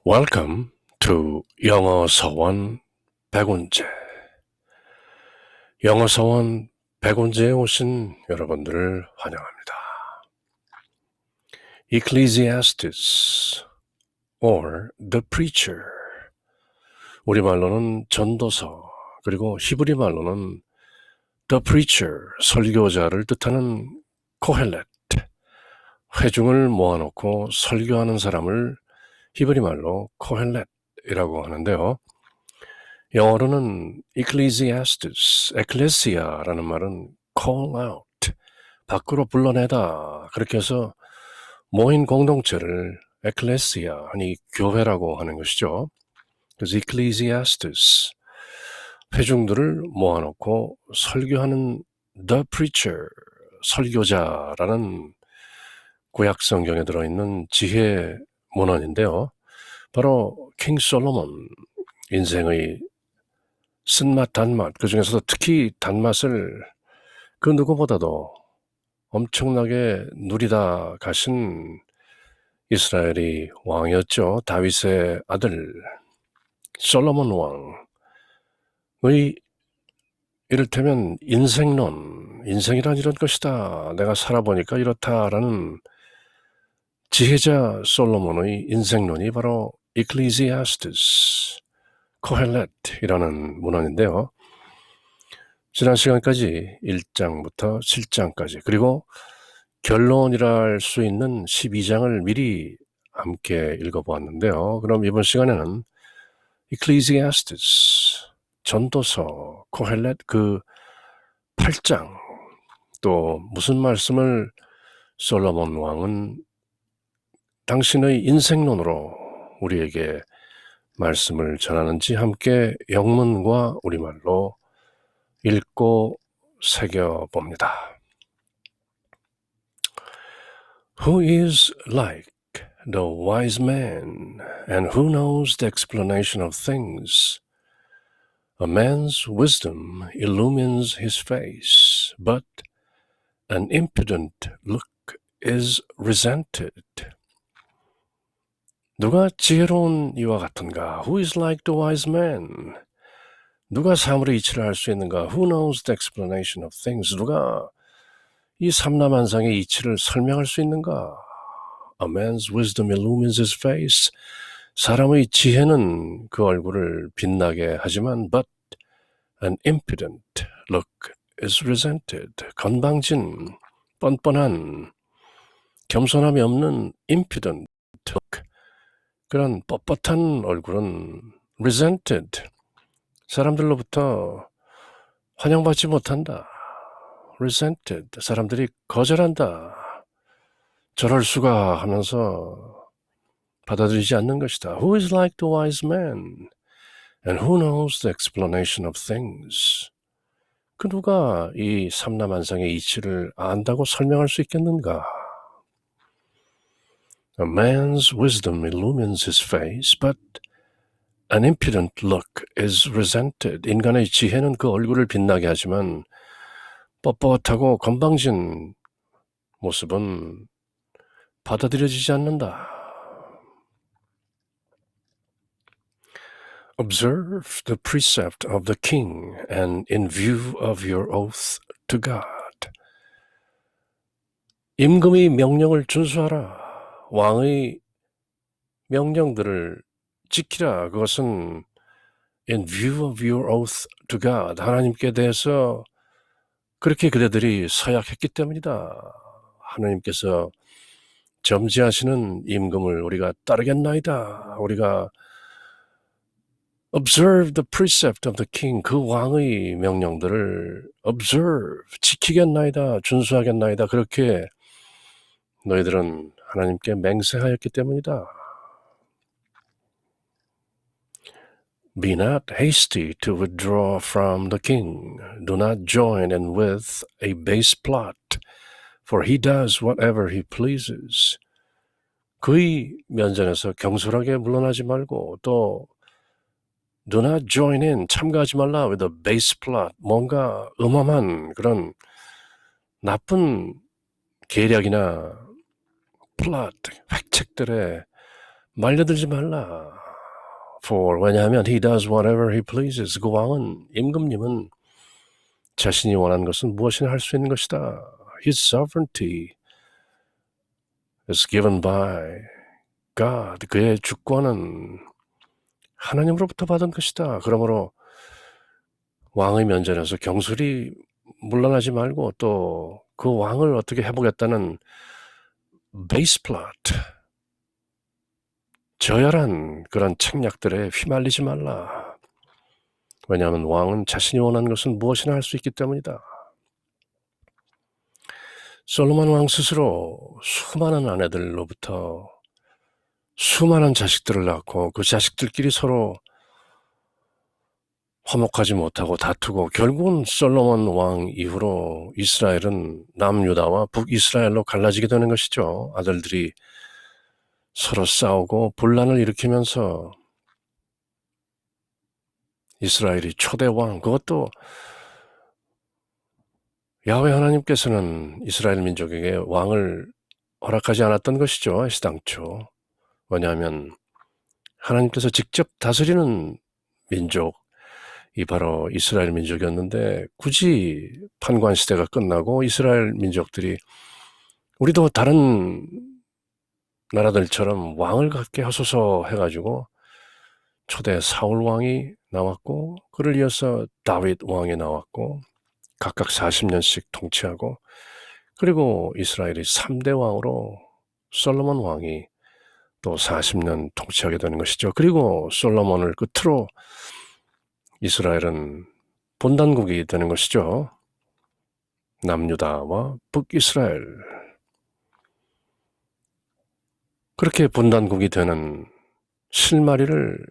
Welcome to 영어 서원 백운제. 영어 서원 백운제에 오신 여러분들을 환영합니다. Ecclesiastes or The Preacher. 우리말로는 전도서, 그리고 히브리 말로는 The Preacher, 설교자를 뜻하는 코헬렛, 회중을 모아놓고 설교하는 사람을 히브리 말로 코헬렛이라고 하는데요. 영어로는 Ecclesiastes, Ecclesia라는 말은 call out, 밖으로 불러내다, 그렇게 해서 모인 공동체를 Ecclesia, 아니 교회라고 하는 것이죠. 그래서 Ecclesiastes, 회중들을 모아놓고 설교하는 The Preacher, 설교자라는 구약 성경에 들어있는 지혜 문헌인데요. 바로 킹 솔로몬, 인생의 쓴맛, 단맛, 그 중에서도 특히 단맛을 그 누구보다도 엄청나게 누리다 가신 이스라엘의 왕이었죠. 다윗의 아들 솔로몬 왕의 이를테면 인생론, 인생이란 이런 것이다, 내가 살아보니까 이렇다라는 지혜자 솔로몬의 인생론이 바로 Ecclesiastes, 코헬렛이라는 문헌인데요. 지난 시간까지 1장부터 7장까지, 그리고 결론이라 할 수 있는 12장을 미리 함께 읽어보았는데요. 그럼 이번 시간에는 Ecclesiastes, 전도서, 코헬렛 그 8장, 또 무슨 말씀을 솔로몬 왕은 당신의 인생론으로 우리에게 말씀을 전하는지 함께 영문과 우리말로 읽고 새겨봅니다. Who is like the wise man, and who knows the explanation of things? A man's wisdom illumines his face, but an impudent look is resented. 누가 지혜로운 이와 같은가? Who is like the wise man? 누가 사물의 이치를 알 수 있는가? Who knows the explanation of things? 누가 이 삼라만상의 이치를 설명할 수 있는가? A man's wisdom illumines his face. 사람의 지혜는 그 얼굴을 빛나게 하지만 but an impudent look is resented. 건방진, 뻔뻔한, 겸손함이 없는 impudent look, 그런 뻣뻣한 얼굴은 resented, 사람들로부터 환영받지 못한다. resented, 사람들이 거절한다. 저럴 수가 하면서 받아들이지 않는 것이다. Who is like the wise man? And who knows the explanation of things? 그 누가 이 삼라만상의 이치를 안다고 설명할 수 있겠는가? A man's wisdom illumines his face, but an impudent look is resented. 인간의 지혜는 그 얼굴을 빛나게 하지만 뻣뻣하고 건방진 모습은 받아들여지지 않는다. Observe the precept of the king, and in view of your oath to God. 임금의 명령을 준수하라. 왕의 명령들을 지키라. 그것은 in view of your oath to God, 하나님께 대해서 그렇게 그대들이 서약했기 때문이다. 하나님께서 점지하시는 임금을 우리가 따르겠나이다. 우리가 observe the precept of the king, 그 왕의 명령들을 observe, 지키겠나이다, 준수하겠나이다. 그렇게 너희들은 하나님께 맹세하였기 때문이다. Be not hasty to withdraw from the king. Do not join in with a base plot, for he does whatever he pleases. 그의 면전에서 경솔하게 물러나지 말고, 또 do not join in, 참가하지 말라 with a base plot, 뭔가 음험한 그런 나쁜 계략이나 plot, 획책들에 말려들지 말라. 왜냐하면 he does whatever he pleases. 그 왕은, 임금님은 자신이 원하는 것은 무엇이나 할 수 있는 것이다. His sovereignty is given by God. 그의 주권은 하나님으로부터 받은 것이다. 그러므로 왕의 면전에서 경솔히 물러나지 말고 또 그 왕을 어떻게 해보겠다는 베이스 플롯, 저열한 그런 책략들에 휘말리지 말라. 왜냐하면 왕은 자신이 원하는 것은 무엇이나 할 수 있기 때문이다. 솔로몬 왕 스스로 수많은 아내들로부터 수많은 자식들을 낳고 그 자식들끼리 서로 화목하지 못하고 다투고 결국은 솔로몬 왕 이후로 이스라엘은 남유다와 북이스라엘로 갈라지게 되는 것이죠. 아들들이 서로 싸우고 분란을 일으키면서 이스라엘이 초대 왕, 그것도 야훼 하나님께서는 이스라엘 민족에게 왕을 허락하지 않았던 것이죠. 애시당초. 왜냐하면 하나님께서 직접 다스리는 민족이 바로 이스라엘 민족이었는데 굳이 판관 시대가 끝나고 이스라엘 민족들이 우리도 다른 나라들처럼 왕을 갖게 하소서 해가지고 초대 사울 왕이 나왔고 그를 이어서 다윗 왕이 나왔고 각각 40년씩 통치하고 그리고 이스라엘이 3대 왕으로 솔로몬 왕이 또 40년 통치하게 되는 것이죠. 그리고 솔로몬을 끝으로 이스라엘은 본단국이 되는 것이죠. 남유다와 북이스라엘. 그렇게 본단국이 되는 실마리를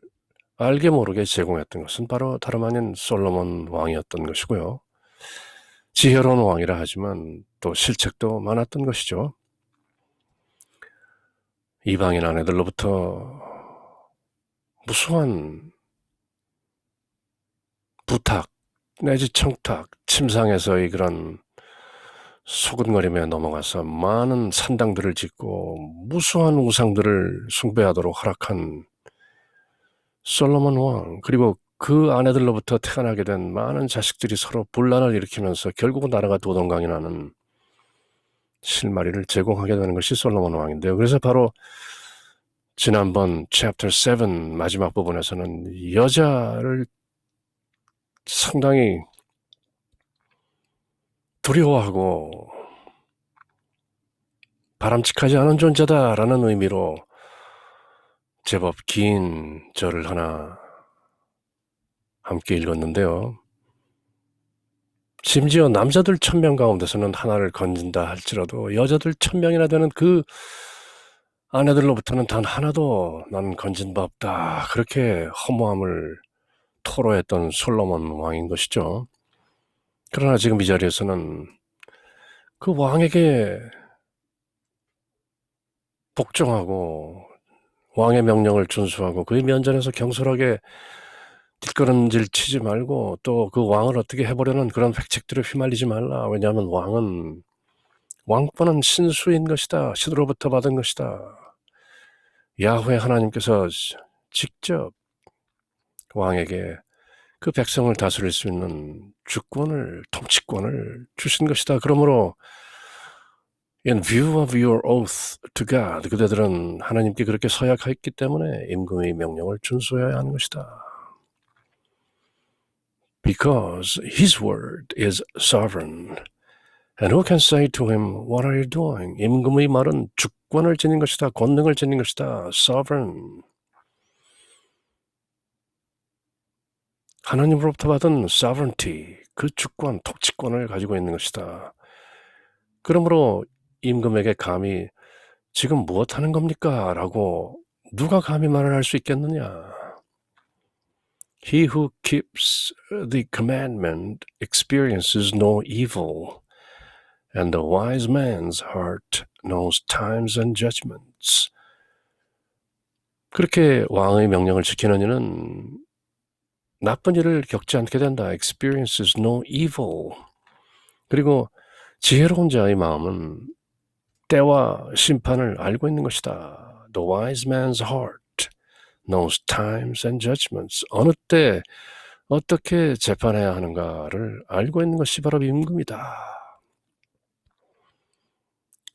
알게 모르게 제공했던 것은 바로 다름 아닌 솔로몬 왕이었던 것이고요. 지혜로운 왕이라 하지만 또 실책도 많았던 것이죠. 이방인 아내들로부터 무수한 부탁 내지 청탁, 침상에서의 그런 소근거림에 넘어가서 많은 산당들을 짓고 무수한 우상들을 숭배하도록 허락한 솔로몬 왕, 그리고 그 아내들로부터 태어나게 된 많은 자식들이 서로 분란을 일으키면서 결국은 나라가 도동강이 나는 실마리를 제공하게 되는 것이 솔로몬 왕인데요. 그래서 바로 지난번 챕터 7 마지막 부분에서는 여자를 상당히 두려워하고 바람직하지 않은 존재다라는 의미로 제법 긴 절을 하나 함께 읽었는데요. 심지어 남자들 1000명 가운데서는 하나를 건진다 할지라도 여자들 1000명이나 되는 그 아내들로부터는 단 하나도 난 건진 바 없다. 그렇게 허무함을 토로했던 솔로몬 왕인 것이죠. 그러나 지금 이 자리에서는 그 왕에게 복종하고 왕의 명령을 준수하고 그의 면전에서 경솔하게 뒷걸음질 치지 말고 또 그 왕을 어떻게 해보려는 그런 획책들에 휘말리지 말라. 왜냐하면 왕권은 신수인 것이다. 신으로부터 받은 것이다. 야훼 하나님께서 직접 왕에게 그 백성을 다스릴 수 있는 주권을, 통치권을 주신 것이다. 그러므로 In view of your oath to God, 그대들은 하나님께 그렇게 서약했기 때문에 임금의 명령을 준수해야 하는 것이다. Because his word is sovereign. And who can say to him, what are you doing? 임금의 말은 주권을 지닌 것이다. 권능을 지닌 것이다. Sovereign. 하나님으로부터 받은 sovereignty, 그 주권, 통치권을 가지고 있는 것이다. 그러므로 임금에게 감히 지금 무엇하는 겁니까? 라고 누가 감히 말을 할 수 있겠느냐? He who keeps the commandment experiences no evil, and the wise man's heart knows times and judgments. 그렇게 왕의 명령을 지키는 이는 나쁜 일을 겪지 않게 된다. Experiences no evil. 그리고 지혜로운 자의 마음은 때와 심판을 알고 있는 것이다. The wise man's heart knows times and judgments. 어느 때 어떻게 재판해야 하는가를 알고 있는 것이 바로 임금이다.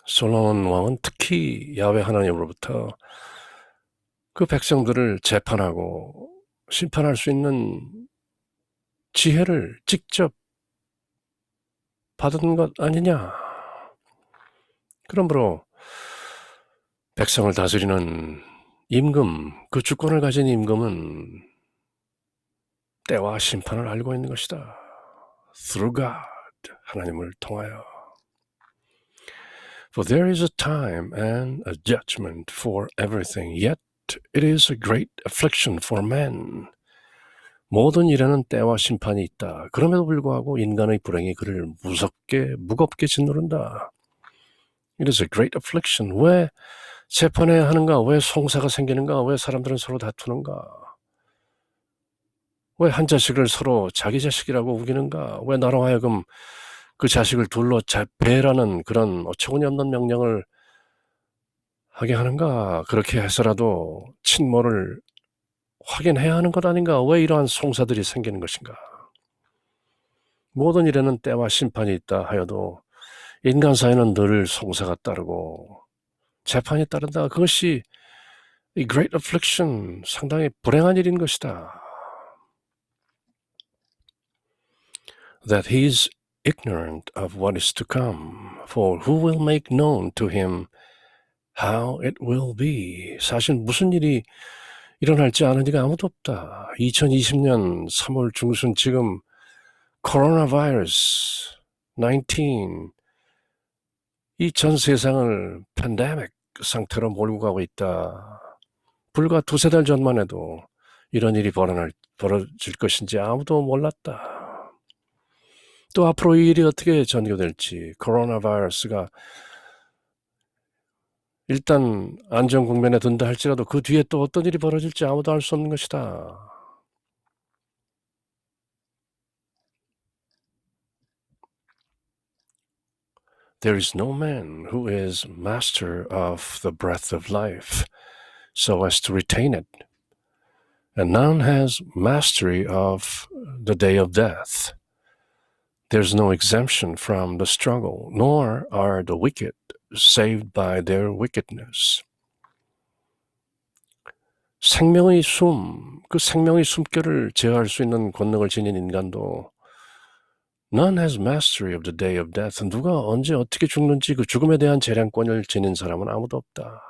솔로몬 왕은 특히 야훼 하나님으로부터 그 백성들을 재판하고 심판할 수 있는 지혜를 직접 받은 것 아니냐. 그러므로 백성을 다스리는 임금, 그 주권을 가진 임금은 때와 심판을 알고 있는 것이다. Through God, 하나님을 통하여. For there is a time and a judgment for everything, yet it is a great affliction for man. 모든 일에는 때와 심판이 있다. 그럼에도 불구하고 인간의 불행이 그를 무겁게 짓누른다. It is a great affliction. 왜 재판해야 하는가? 왜 송사가 생기는가? 왜 사람들은 서로 다투는가? 왜 한 자식을 서로 자기 자식이라고 우기는가? 왜 나로 하여금 그 자식을 둘러 배라는 그런 어처구니없는 명령을 하게 하는가? 그렇게 해서라도 친모를 확인해야 하는 것 아닌가? 왜 이러한 송사들이 생기는 것인가? 모든 일에는 때와 심판이 있다 하여도 인간 사이는 늘 송사가 따르고 재판이 따른다. 그것이 이 great affliction, 상당히 불행한 일인 것이다. That he is ignorant of what is to come, for who will make known to him how it will be. 사실 무슨 일이 일어날지 아는 이가 아무도 없다. 2020년 3월 중순 지금 코로나 바이러스 19 이 전 세상을 팬데믹 상태로 몰고 가고 있다. 불과 두세 달 전만 해도 이런 일이 벌어질 것인지 아무도 몰랐다. 또 앞으로 이 일이 어떻게 전개될지, 코로나 바이러스가 일단 안전 국면에 든다 할지라도 그 뒤에 또 어떤 일이 벌어질지 아무도 알 수 없는 것이다. There is no man who is master of the breath of life, so as to retain it, and none has mastery of the day of death. There's no exemption from the struggle, nor are the wicked saved by their wickedness. 생명의 그 생명의 숨결을 제어할 수 있는 권능을 지닌 인간도 None has mastery of the day of death. 누가 언제 어떻게 죽는지 그 죽음에 대한 재량권을 지닌 사람은 아무도 없다.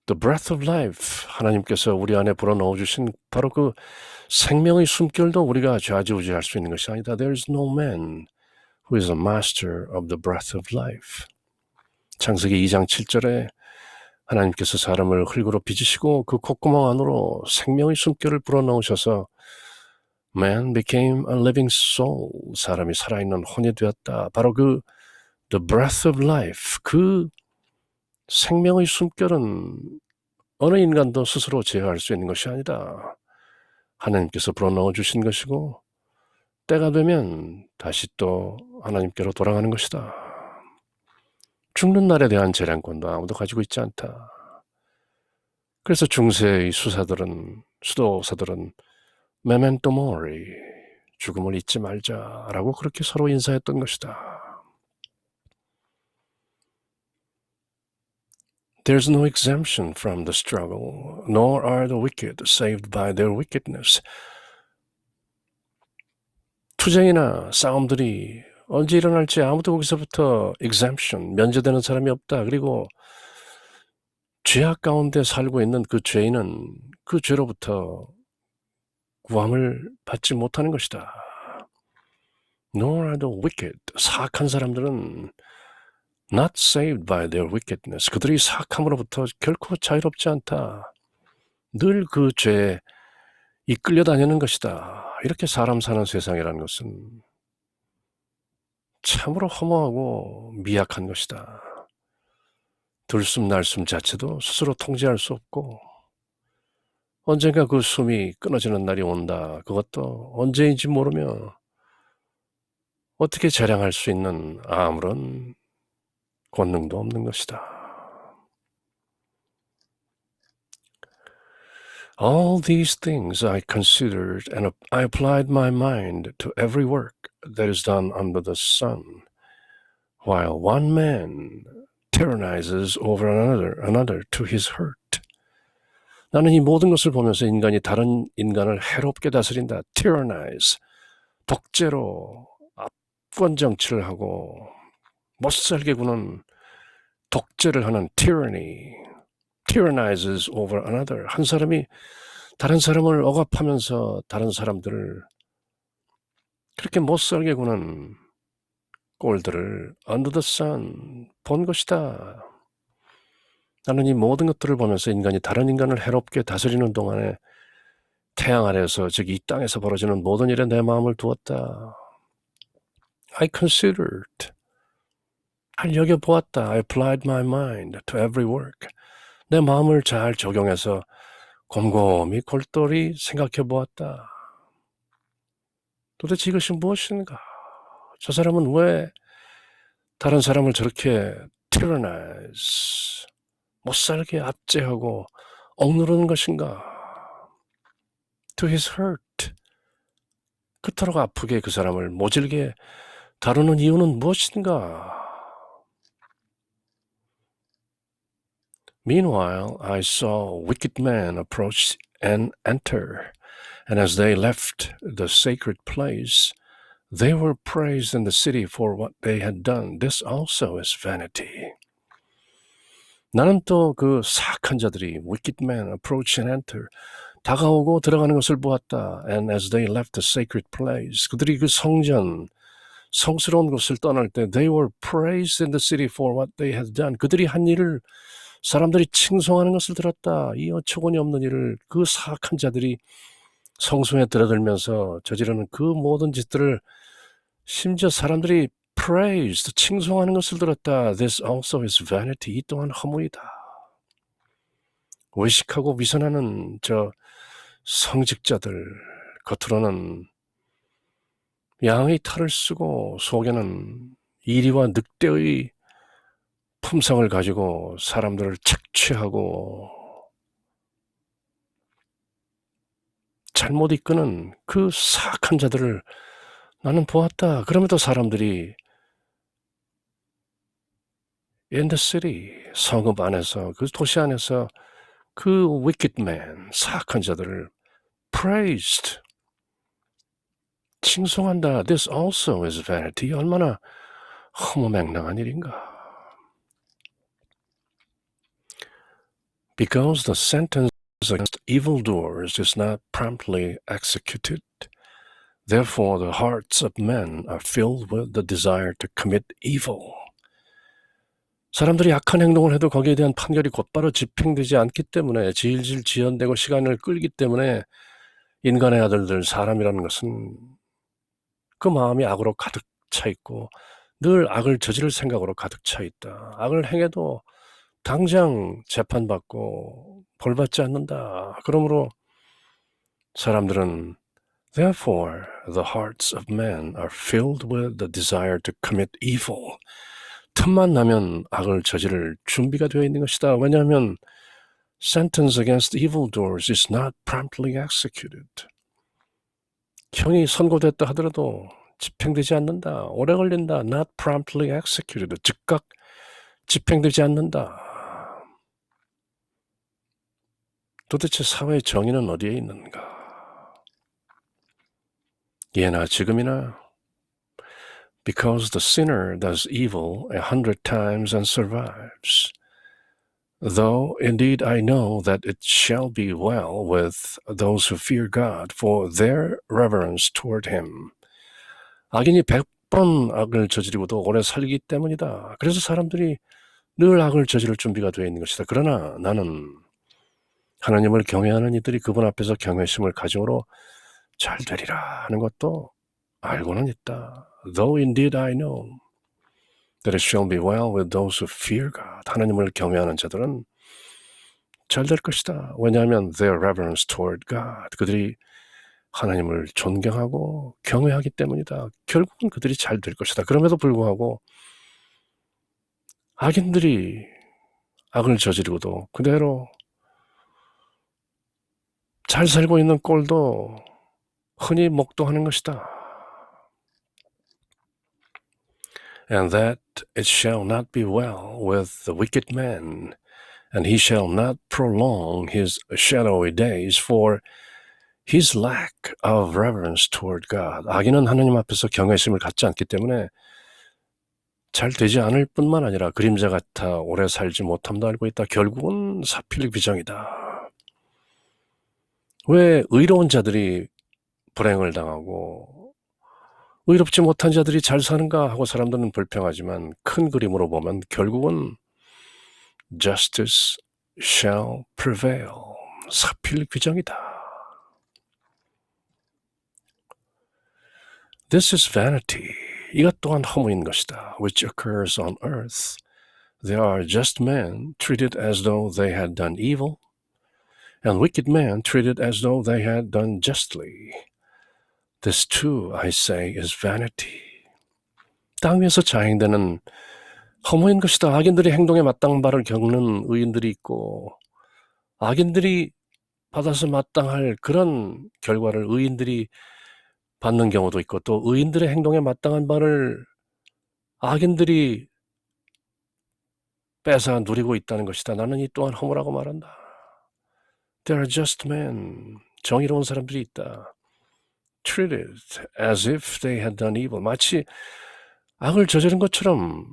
The breath of life, 하나님께서 우리 안에 불어넣어주신 바로 그 생명의 숨결도 우리가 좌지우지할 수 있는 것이 아니다. There is no man who is a master of the breath of life. 창세기 2장 7절에 하나님께서 사람을 흙으로 빚으시고 그 콧구멍 안으로 생명의 숨결을 불어넣으셔서 Man became a living soul. 사람이 살아있는 혼이 되었다. 바로 그 the breath of life, 그 생명의 숨결은 어느 인간도 스스로 제어할 수 있는 것이 아니다. 하나님께서 불어넣어 주신 것이고 때가 되면 다시 또 하나님께로 돌아가는 것이다. 죽는 날에 대한 재량권도 아무도 가지고 있지 않다. 그래서 중세의 수도사들은 메멘토 모리, 죽음을 잊지 말자라고 그렇게 서로 인사했던 것이다. There's no exemption from the struggle, nor are the wicked saved by their wickedness. 투쟁이나 싸움들이 언제 일어날지 아무도 거기서부터 exemption, 면제되는 사람이 없다. 그리고 죄악 가운데 살고 있는 그 죄인은 그 죄로부터 구함을 받지 못하는 것이다. Nor are the wicked, 사악한 사람들은 not saved by their wickedness. 그들이 사악함으로부터 결코 자유롭지 않다. 늘 그 죄에 이끌려 다니는 것이다. 이렇게 사람 사는 세상이라는 것은 참으로 허무하고 미약한 것이다. 들숨 날숨 자체도 스스로 통제할 수 없고 언젠가 그 숨이 끊어지는 날이 온다. 그것도 언제인지 모르며 어떻게 재량할 수 있는 아무런 권능도 없는 것이다. All these things I considered, and I applied my mind to every work that is done under the sun, while one man tyrannizes over another to his hurt. 나는 이 모든 것을 보면서 인간이 다른 인간을 해롭게 다스린다. tyrannize. 독재로 압권 정치를 하고 못살게 구는 독재를 하는 tyranny. tyrannizes over another. 한 사람이 다른 사람을 억압하면서 다른 사람들을 그렇게 못살게 구는 꼴들을 under the sun 본 것이다. 나는 이 모든 것들을 보면서 인간이 다른 인간을 해롭게 다스리는 동안에 태양 아래에서 즉 이 땅에서 벌어지는 모든 일에 내 마음을 두었다. I considered. 잘 여겨보았다. I applied my mind to every work. 내 마음을 잘 적용해서 곰곰이 골똘히 생각해보았다. 도대체 이것이 무엇인가? 저 사람은 왜 다른 사람을 저렇게 tyrannize, 못살게 압제하고 억누르는 것인가? To his hurt. 그토록 아프게 그 사람을 모질게 다루는 이유는 무엇인가? Meanwhile, I saw wicked men approach and enter, and as they left the sacred place, they were praised in the city for what they had done. This also is vanity. 나는 또 그 사악한 자들이 wicked men approach and enter 다가오고 들어가는 것을 보았다. And as they left the sacred place, 그들이 그 성전, 성스러운 곳을 떠날 때 they were praised in the city for what they had done. 그들이 한 일을 사람들이 칭송하는 것을 들었다. 이 어처구니 없는 일을 그 사악한 자들이 성소에 들어들면서 저지르는 그 모든 짓들을 심지어 사람들이 praised, 칭송하는 것을 들었다. This also is vanity. 이 또한 허무이다. 외식하고 위선하는 저 성직자들 겉으로는 양의 탈을 쓰고 속에는 이리와 늑대의 품성을 가지고 사람들을 착취하고 잘못 이끄는 그 사악한 자들을 나는 보았다. 그럼에도 사람들이 in the city, 성읍 안에서, 그 도시 안에서 그 wicked man, 사악한 자들을 praised, 칭송한다. This also is vanity. 얼마나 허무맹랑한 일인가. Because the sentence against evildoers is not promptly executed, therefore the hearts of men are filled with the desire to commit evil. 사람들이 악한 행동을 해도 거기에 대한 판결이 곧바로 집행되지 않기 때문에 질질 지연되고 시간을 끌기 때문에 인간의 아들들, 사람이라는 것은 그 마음이 악으로 가득 차 있고 늘 악을 저지를 생각으로 가득 차 있다. 악을 행해도 당장 재판받고 벌받지 않는다. 그러므로 사람들은 Therefore, the hearts of men are filled with the desire to commit evil. 틈만 나면 악을 저지를 준비가 되어 있는 것이다. 왜냐하면 sentence against evildoers is not promptly executed. 형이 선고됐다 하더라도 집행되지 않는다. 오래 걸린다. Not promptly executed. 즉각 집행되지 않는다. 도대체 사회의 정의는 어디에 있는가? 예나 지금이나 Because the sinner does evil 100 times and survives. Though indeed I know that it shall be well with those who fear God for their reverence toward him. 악인이 100번 악을 저지르고도 오래 살기 때문이다. 그래서 사람들이 늘 악을 저지를 준비가 되어 있는 것이다. 그러나 나는 하나님을 경외하는 이들이 그분 앞에서 경외심을 가짐으로 잘 되리라 하는 것도 알고는 있다. Though indeed I know that it shall be well with those who fear God. 하나님을 경외하는 자들은 잘 될 것이다. 왜냐하면 their reverence toward God. 그들이 하나님을 존경하고 경외하기 때문이다. 결국은 그들이 잘 될 것이다. 그럼에도 불구하고 악인들이 악을 저지르고도 그대로 잘 살고 있는 꼴도 흔히 목도하는 것이다. And that it shall not be well with the wicked man, and he shall not prolong his shadowy days for his lack of reverence toward God. 악인은 하나님 앞에서 경외심을 갖지 않기 때문에 잘 되지 않을 뿐만 아니라 그림자 같아 오래 살지 못함도 알고 있다. 결국은 사필 비정이다. 왜 의로운 자들이 불행을 당하고 의롭지 못한 자들이 잘 사는가 하고 사람들은 불평하지만 큰 그림으로 보면 결국은 justice shall prevail. 사필 규정이다. This is vanity. 이것 또한 허무인 것이다. Which occurs on earth. There are just men treated as though they had done evil, and wicked men treated as though they had done justly. This too, I say, is vanity. 땅 위에서 자행되는 허무인 것이다. 악인들의 행동에 마땅한 바를 겪는 의인들이 있고 악인들이 받아서 마땅할 그런 결과를 의인들이 받는 경우도 있고 또 의인들의 행동에 마땅한 바를 악인들이 뺏어 누리고 있다는 것이다. 나는 이 또한 허무라고 말한다. There are just men. 정의로운 사람들이 있다. Treated as if they had done evil. 마치 악을 저지른 것처럼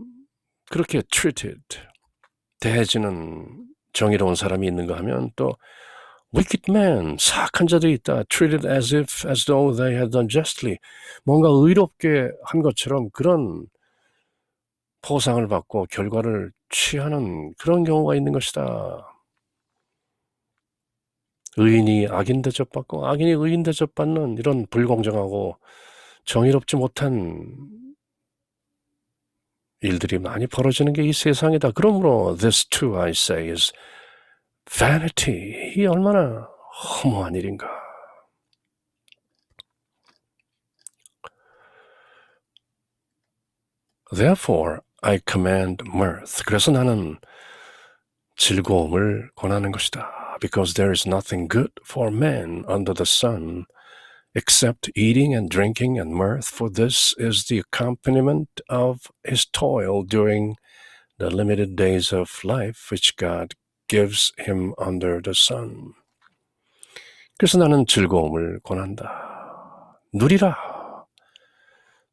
그렇게 treated, 대해지는 정의로운 사람이 있는가 하면 또 wicked men, 사악한 자들이 있다. Treated as if, as though they had done justly. 뭔가 의롭게 한 것처럼 그런 포상을 받고 결과를 취하는 그런 경우가 있는 것이다. 의인이 악인 대접받고 악인이 의인 대접받는 이런 불공정하고 정의롭지 못한 일들이 많이 벌어지는 게 이 세상이다. 그러므로 this too I say is vanity. 이 얼마나 허무한 일인가. Therefore I command mirth. 그래서 나는 즐거움을 권하는 것이다. Because there is nothing good for man under the sun except eating and drinking and mirth, for this is the accompaniment of his toil during the limited days of life which God gives him under the sun. 그래서 나는 즐거움을 권한다. 누리라.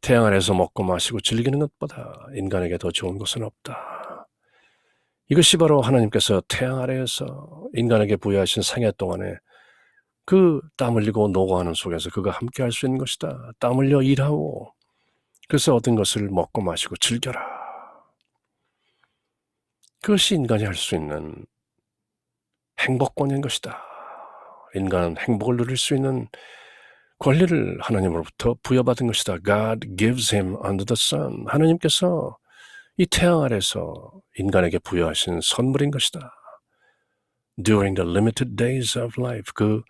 태양 아래서 먹고 마시고 즐기는 것보다 인간에게 더 좋은 것은 없다. 이것이 바로 하나님께서 태양 아래에서 인간에게 부여하신 생애 동안에 그 땀 흘리고 노고하는 속에서 그가 함께 할 수 있는 것이다. 땀 흘려 일하고 그래서 얻은 것을 먹고 마시고 즐겨라. 그것이 인간이 할 수 있는 행복권인 것이다. 인간은 행복을 누릴 수 있는 권리를 하나님으로부터 부여받은 것이다. God gives him under the sun. 하나님께서 이 태양 아래서 인간에게 부여하신 선물인 것이다. During the limited days of life, 그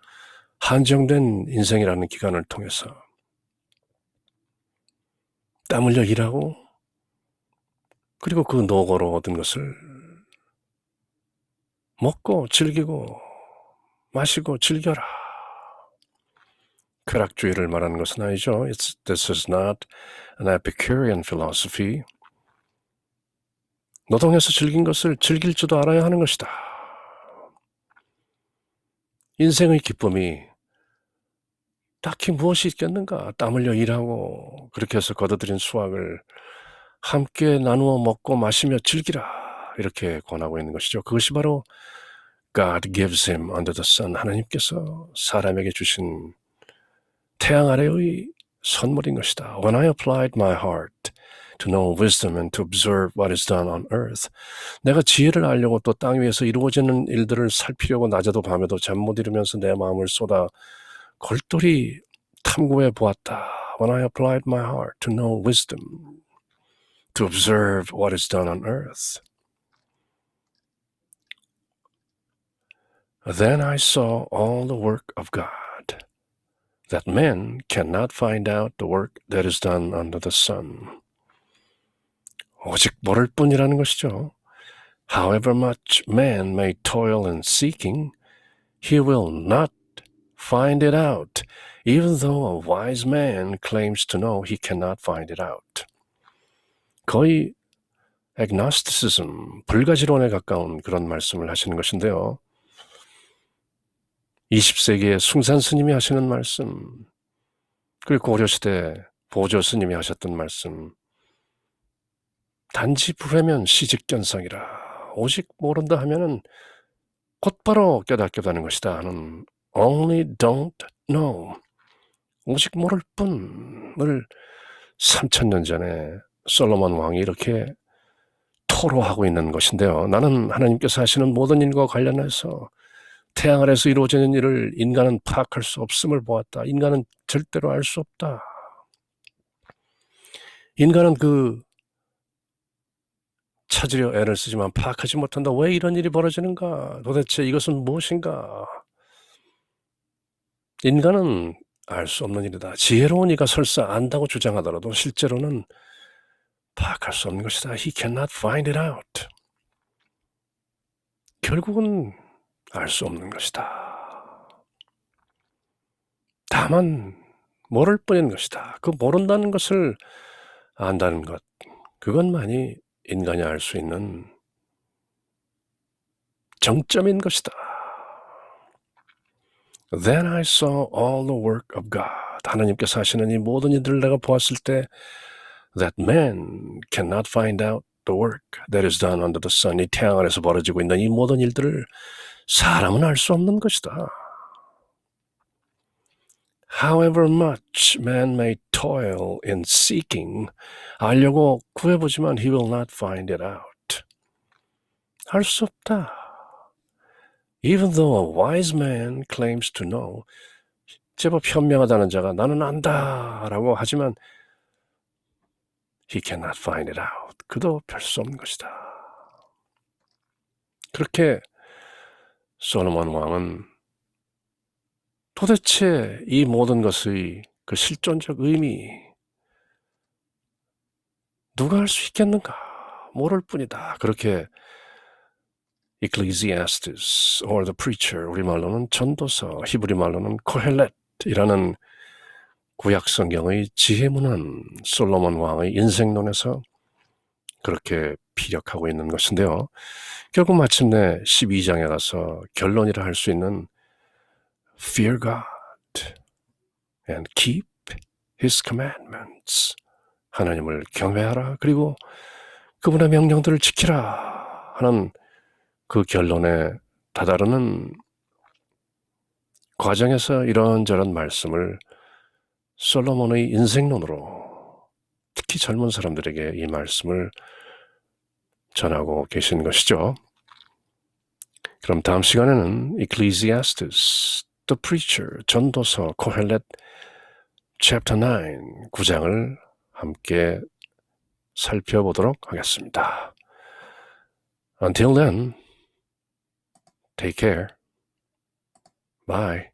한정된 인생이라는 기간을 통해서 땀 흘려 일하고 그리고 그 노고로 얻은 것을 먹고 즐기고 마시고 즐겨라. 쾌락주의를 말하는 것은 아니죠. This is not an Epicurean philosophy. 노동해서 즐긴 것을 즐길 줄도 알아야 하는 것이다. 인생의 기쁨이 딱히 무엇이 있겠는가? 땀 흘려 일하고 그렇게 해서 거둬들인 수확을 함께 나누어 먹고 마시며 즐기라. 이렇게 권하고 있는 것이죠. 그것이 바로 God gives him under the sun. 하나님께서 사람에게 주신 태양 아래의 선물인 것이다. When I applied my heart to know wisdom and to observe what is done on earth. 내가 지혜를 알려고 또 땅 위에서 이루어지는 일들을 살피려고 낮에도 밤에도 잠 못 이루면서 내 마음을 쏟아 골똘히 탐구해 보았다. When I applied my heart to know wisdom, to observe what is done on earth. Then I saw all the work of God, that men cannot find out the work that is done under the sun. 오직 모를 뿐이라는 것이죠. However much man may toil in seeking, he will not find it out, even though a wise man claims to know he cannot find it out. 거의 agnosticism, 불가지론에 가까운 그런 말씀을 하시는 것인데요. 20세기의 숭산 스님이 하시는 말씀, 그리고 고려시대 보조 스님이 하셨던 말씀, 단지 불회면 시직견상이라 오직 모른다 하면은 곧바로 깨닫게 되는 것이다 하는 only don't know, 오직 모를 뿐을 3000년 전에 솔로몬 왕이 이렇게 토로하고 있는 것인데요. 나는 하나님께서 하시는 모든 일과 관련해서 태양 아래서 이루어지는 일을 인간은 파악할 수 없음을 보았다. 인간은 절대로 알 수 없다. 인간은 찾으려 애를 쓰지만 파악하지 못한다. 왜 이런 일이 벌어지는가? 도대체 이것은 무엇인가? 인간은 알 수 없는 일이다. 지혜로운 이가 설사 안다고 주장하더라도 실제로는 파악할 수 없는 것이다. He cannot find it out. 결국은 알 수 없는 것이다. 다만 모를 뿐인 것이다. 그 모른다는 것을 안다는 것, 그것만이 인간이 알 수 있는 정점인 것이다. Then I saw all the work of God. 하나님께서 하시는 이 모든 일들을 내가 보았을 때 that man cannot find out the work that is done under the sun. 이 태양 아래서 벌어지고 있는 이 모든 일들을 사람은 알 수 없는 것이다. However much man may toil in seeking, 알려고 구해보지만 he will not find it out. 알 수 없다. Even though a wise man claims to know, 제법 현명하다는 자가 나는 안다라고 하지만 he cannot find it out. 그도 별 수 없는 것이다. 그렇게 솔로몬 왕은 도대체 이 모든 것의 그 실존적 의미, 누가 알 수 있겠는가? 모를 뿐이다. 그렇게 Ecclesiastes or the Preacher, 우리말로는 전도서, 히브리 말로는 코헬렛이라는 구약 성경의 지혜문은 솔로몬 왕의 인생론에서 그렇게 피력하고 있는 것인데요. 결국 마침내 12장에 가서 결론이라 할 수 있는 Fear God and keep His commandments. 하나님을 경외하라. 그리고 그분의 명령들을 지키라 하는 그 결론에 다다르는 과정에서 이런저런 말씀을 솔로몬의 인생론으로 특히 젊은 사람들에게 이 말씀을 전하고 계신 것이죠. 그럼 다음 시간에는 Ecclesiastes, The Preacher, 전도서, 코헬렛, Chapter 9, 9장을 함께 살펴보도록 하겠습니다. Until then, take care. Bye.